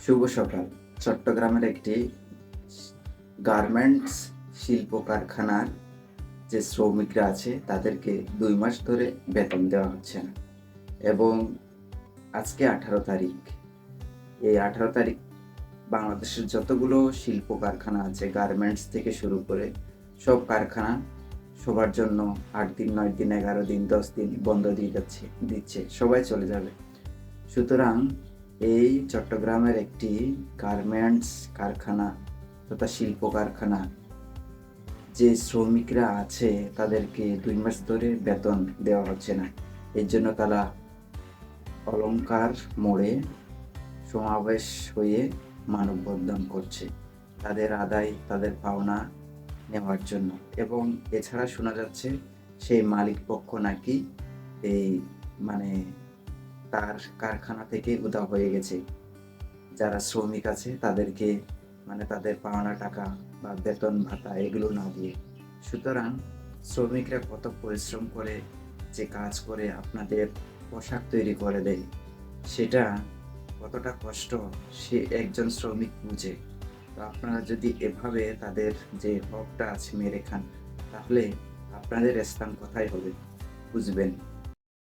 শুভ সকাল। চট্টগ্রামের একটি গার্মেন্টস শিল্প কারখানার যে শ্রমিকরা আছে তাদেরকে ২ মাস ধরে বেতন দেওয়া হচ্ছে না এবং আজকে ১৮ তারিখ। এই ১৮ তারিখ বাংলাদেশের যতগুলো শিল্প কারখানা আছে গার্মেন্টস থেকে শুরু করে সব কারখানা সবার জন্য ৮ দিন, ৯ দিন, ১১ দিন, ১০ দিন বন্ধ দিচ্ছে। সবাই চলে যাবে। সুতরাং এই চট্টগ্রামের একটি গার্মেন্টস কারখানা তথা শিল্প কারখানা যে শ্রমিকরা আছে তাদেরকে ২ মাস ধরে বেতন দেওয়া হচ্ছে না। এর জন্য তারা অলংকার মোড়ে সমাবেশ হয়ে মানববন্ধন করছে। তাদের আদায়, তাদের পাওনা নেওয়ার জন্য। এবং এছাড়া শোনা যাচ্ছে সেই মালিক পক্ষ নাকি এই মানে তার কারখানা থেকে উধাও হয়ে গেছে। যারা শ্রমিক আছে তাদেরকে তাদের পাওনা টাকা বা বেতন ভাতা এগুলো না দিয়ে। সুতরাং শ্রমিকরা কত পরিশ্রম করে যে কাজ করে আপনাদের পোশাক তৈরি করে দেয়, সেটা কতটা কষ্ট সে একজন শ্রমিক বুঝে। তো আপনারা যদি এভাবে তাদের যে হকটা আছে মেরে খান, তাহলে আপনাদের স্থান কোথায় হবে বুঝবেন।